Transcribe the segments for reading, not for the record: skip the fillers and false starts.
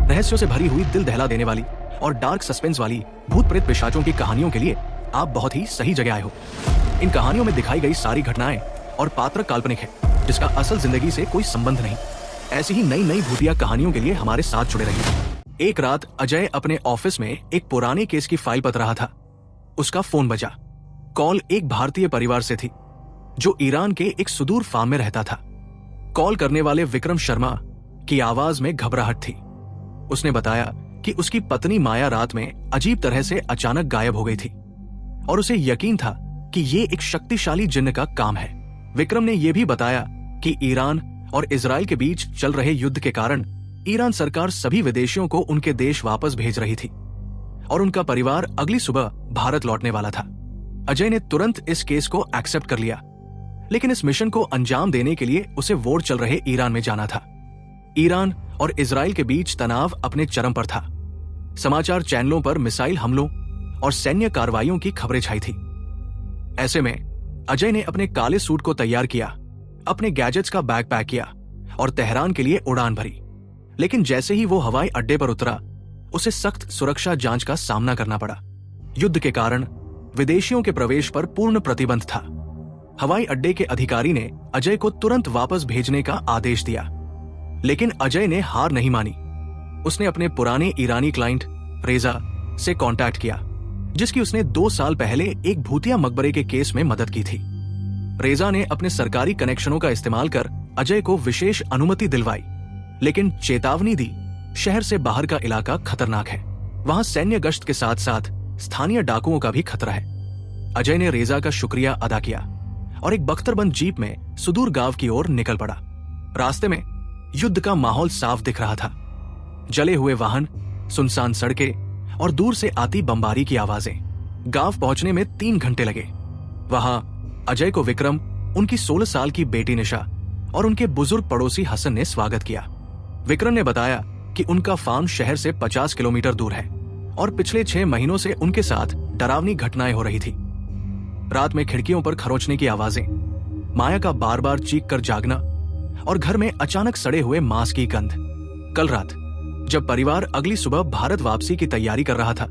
रहस्यों से भरी हुई, दिल दहला देने वाली और डार्क सस्पेंस वाली भूत प्रेत पिशाचों की कहानियों के लिए आप बहुत ही सही जगह आए हो। इन कहानियों में दिखाई गई सारी घटनाएं और पात्र काल्पनिक है, जिसका असल जिंदगी से कोई संबंध नहीं। ऐसी ही नई नई भूतिया कहानियों के लिए हमारे साथ जुड़े रहिए। एक रात अजय अपने ऑफिस में एक पुराने केस की फाइल पढ़ रहा था। उसका फोन बजा। कॉल एक भारतीय परिवार से थी जो ईरान के एक सुदूर फार्म में रहता था। कॉल करने वाले विक्रम शर्मा की आवाज में घबराहट थी। उसने बताया कि उसकी पत्नी माया रात में अजीब तरह से अचानक गायब हो गई थी और उसे यकीन था कि ये एक शक्तिशाली जिन्न का काम है। विक्रम ने यह भी बताया कि ईरान और इजराइल के बीच चल रहे युद्ध के कारण ईरान सरकार सभी विदेशियों को उनके देश वापस भेज रही थी और उनका परिवार अगली सुबह भारत लौटने वाला था। अजय ने तुरंत इस केस को एक्सेप्ट कर लिया, लेकिन इस मिशन को अंजाम देने के लिए उसे वॉर चल रहे ईरान में जाना था। ईरान और इजराइल के बीच तनाव अपने चरम पर था। समाचार चैनलों पर मिसाइल हमलों और सैन्य कार्रवाइयों की खबरें छाई थी। ऐसे में अजय ने अपने काले सूट को तैयार किया, अपने गैजेट्स का बैग पैक किया और तेहरान के लिए उड़ान भरी। लेकिन जैसे ही वो हवाई अड्डे पर उतरा, उसे सख्त सुरक्षा जांच का सामना करना पड़ा। युद्ध के कारण विदेशियों के प्रवेश पर पूर्ण प्रतिबंध था। हवाई अड्डे के अधिकारी ने अजय को तुरंत वापस भेजने का आदेश दिया, लेकिन अजय ने हार नहीं मानी। उसने अपने पुराने ईरानी क्लाइंट रेजा से कांटेक्ट किया, जिसकी उसने 2 साल पहले एक भूतिया मकबरे के केस में मदद की थी। रेजा ने अपने सरकारी कनेक्शनों का इस्तेमाल कर अजय को विशेष अनुमति दिलवाई, लेकिन चेतावनी दी, शहर से बाहर का इलाका खतरनाक है। वहां सैन्य गश्त के साथ साथ स्थानीय डाकुओं का भी खतरा है। अजय ने रेजा का शुक्रिया अदा किया और एक बख्तरबंद जीप में सुदूर गांव की ओर निकल पड़ा। रास्ते में युद्ध का माहौल साफ दिख रहा था। जले हुए वाहन, सुनसान सड़कें और दूर से आती बमबारी की आवाजें। गांव पहुंचने में 3 घंटे लगे। वहां अजय को विक्रम, उनकी 16 साल की बेटी निशा और उनके बुजुर्ग पड़ोसी हसन ने स्वागत किया। विक्रम ने बताया कि उनका फार्म शहर से 50 किलोमीटर दूर है और पिछले 6 महीनों से उनके साथ डरावनी घटनाएं हो रही थी। रात में खिड़कियों पर खरोंचने की आवाजें, माया का बार बार चीख कर जागना और घर में अचानक सड़े हुए मांस की गंध। कल रात जब परिवार अगली सुबह भारत वापसी की तैयारी कर रहा था,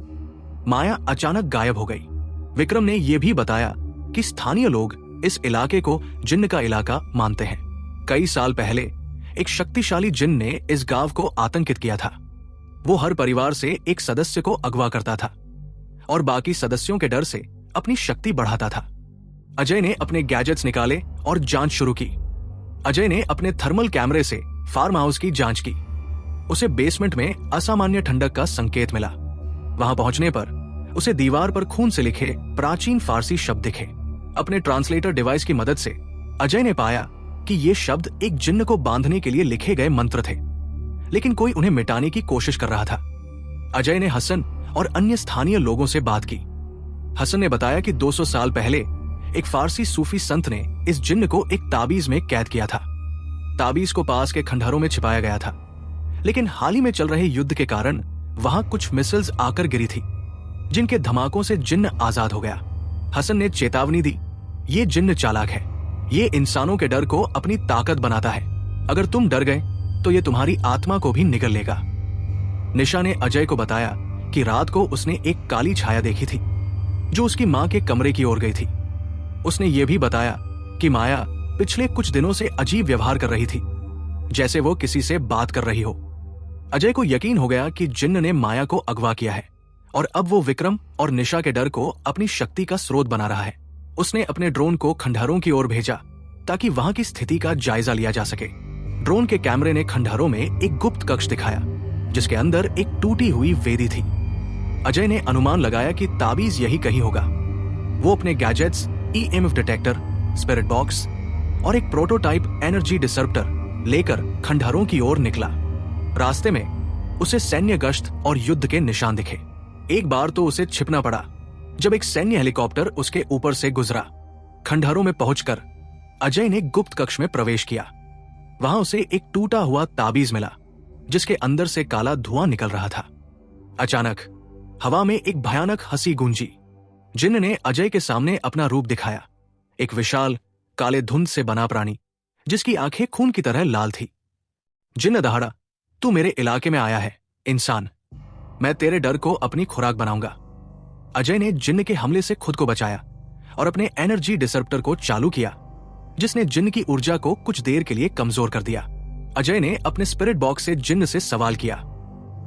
माया अचानक गायब हो गई। विक्रम ने यह भी बताया कि स्थानीय लोग इस इलाके को जिन्न का इलाका मानते हैं। कई साल पहले एक शक्तिशाली जिन्न ने इस गांव को आतंकित किया था। वो हर परिवार से एक सदस्य को अगवा करता था और बाकी सदस्यों के डर से अपनी शक्ति बढ़ाता था। अजय ने अपने गैजेट्स निकाले और जांच शुरू की। अजय ने अपने थर्मल कैमरे से फार्म हाउस की जांच की। उसे बेसमेंट में असामान्य ठंडक का संकेत मिला। वहां पहुंचने पर उसे दीवार पर खून से लिखे प्राचीन फारसी शब्द दिखे। अपने ट्रांसलेटर डिवाइस की मदद से अजय ने पाया कि ये शब्द एक जिन्न को बांधने के लिए लिखे गए मंत्र थे, लेकिन कोई उन्हें मिटाने की कोशिश कर रहा था। अजय ने हसन और अन्य स्थानीय लोगों से बात की। हसन ने बताया कि 200 साल पहले एक फारसी सूफी संत ने इस जिन्न को एक ताबीज में कैद किया था। ताबीज को पास के खंडहरों में छिपाया गया था, लेकिन हाल ही में चल रहे युद्ध के कारण वहां कुछ मिसाइल्स आकर गिरी थी, जिनके धमाकों से जिन्न आजाद हो गया। हसन ने चेतावनी दी, ये जिन्न चालाक है, ये इंसानों के डर को अपनी ताकत बनाता है। अगर तुम डर गए तो ये तुम्हारी आत्मा को भी निगल लेगा। निशा ने अजय को बताया कि रात को उसने एक काली छाया देखी थी जो उसकी मां के कमरे की ओर गई थी। उसने ये भी बताया कि माया पिछले कुछ दिनों से अजीब व्यवहार कर रही थी, जैसे वो किसी से बात कर रही हो। अजय को यकीन हो गया कि जिन्न ने माया को अगवा किया है और अब वो विक्रम और निशा के डर को अपनी शक्ति का स्रोत बना रहा है। उसने अपने ड्रोन को खंडहरों की ओर भेजा ताकि वहां की स्थिति का जायजा लिया जा सके। ड्रोन के कैमरे ने खंडहरों में एक गुप्त कक्ष दिखाया, जिसके अंदर एक टूटी हुई वेदी थी। अजय ने अनुमान लगाया कि ताबीज यही कहीं होगा। वो अपने gadgets, EMF detector, spirit box और एक प्रोटोटाइप एनर्जी डिसर्प्टर लेकर खंडहरों की ओर निकला। रास्ते में उसे सैन्य गश्त और युद्ध के निशान दिखे। एक बार तो उसे छिपना पड़ा जब एक सैन्य हेलीकॉप्टर उसके ऊपर से गुजरा। खंडहरों में पहुंचकर अजय ने गुप्त कक्ष में प्रवेश किया। वहां उसे एक टूटा हुआ ताबीज मिला, जिसके अंदर से काला धुआं निकल रहा था। अचानक हवा में एक भयानक हंसी गूंजी। जिन्न ने अजय के सामने अपना रूप दिखाया, एक विशाल काले धुंध से बना प्राणी जिसकी आंखें खून की तरह लाल थी। जिन्न दहाड़ा, तू मेरे इलाके में आया है इंसान, मैं तेरे डर को अपनी खुराक बनाऊंगा। अजय ने जिन्न के हमले से खुद को बचाया और अपने एनर्जी डिसरप्टर को चालू किया, जिसने जिन्न की ऊर्जा को कुछ देर के लिए कमजोर कर दिया। अजय ने अपने स्पिरिट बॉक्स से जिन्न से सवाल किया।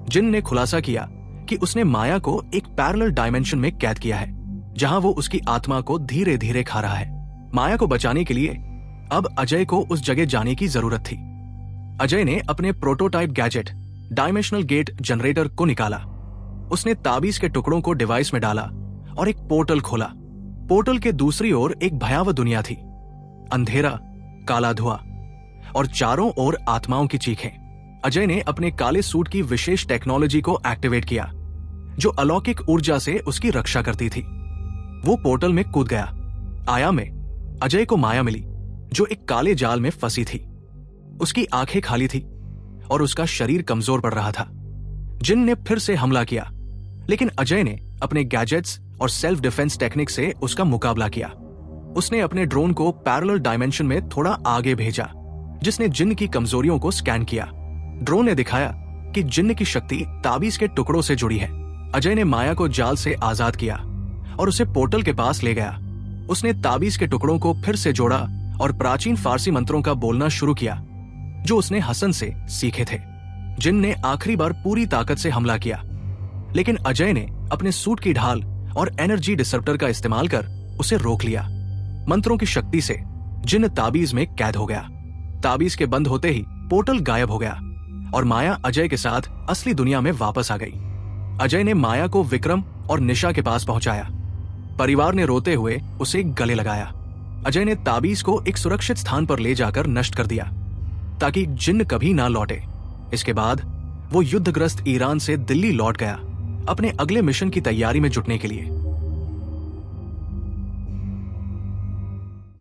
जिन्न ने खुलासा किया कि उसने माया को एक पैरेलल डायमेंशन में कैद किया है, जहां वो उसकी आत्मा को धीरे धीरे खा रहा है। माया को बचाने के लिए अब अजय को उस जगह जाने की जरूरत थी। अजय ने अपने prototype gadget dimensional gate generator को निकाला। उसने ताबीज के टुकड़ों को डिवाइस में डाला और एक पोर्टल खोला। पोर्टल के दूसरी ओर एक भयावह दुनिया थी, अंधेरा, काला धुआं और चारों ओर आत्माओं की चीखें। अजय ने अपने काले सूट की विशेष टेक्नोलॉजी को एक्टिवेट किया, जो अलौकिक ऊर्जा से उसकी रक्षा करती थी। वो पोर्टल में कूद गया। आया में अजय को माया मिली, जो एक काले जाल में फंसी थी। उसकी आंखें खाली थी और उसका शरीर कमजोर पड़ रहा था। जिन्न ने फिर से हमला किया, लेकिन अजय ने अपने गैजेट्स और सेल्फ डिफेंस टेक्निक से उसका मुकाबला किया। उसने अपने ड्रोन को पैरेलल डायमेंशन में थोड़ा आगे भेजा, जिसने जिन्न की कमजोरियों को स्कैन किया। ड्रोन ने दिखाया कि जिन्न की शक्ति ताबीज के टुकड़ों से जुड़ी है। अजय ने माया को जाल से आजाद किया और उसे पोर्टल के पास ले गया। उसने ताबीज के टुकड़ों को फिर से जोड़ा और प्राचीन फारसी मंत्रों का बोलना शुरू किया, जो उसने हसन से सीखे थे। जिन्न ने आखिरी बार पूरी ताकत से हमला किया, लेकिन अजय ने अपने सूट की ढाल और एनर्जी डिसरप्टर का इस्तेमाल कर उसे रोक लिया। मंत्रों की शक्ति से जिन्न ताबीज में कैद हो गया। ताबीज के बंद होते ही पोर्टल गायब हो गया और माया अजय के साथ असली दुनिया में वापस आ गई। अजय ने माया को विक्रम और निशा के पास पहुंचाया। परिवार ने रोते हुए उसे गले लगाया। अजय ने ताबीज को एक सुरक्षित स्थान पर ले जाकर नष्ट कर दिया, ताकि जिन्न कभी ना लौटे। इसके बाद वो युद्धग्रस्त ईरान से दिल्ली लौट गया, अपने अगले मिशन की तैयारी में जुटने के लिए।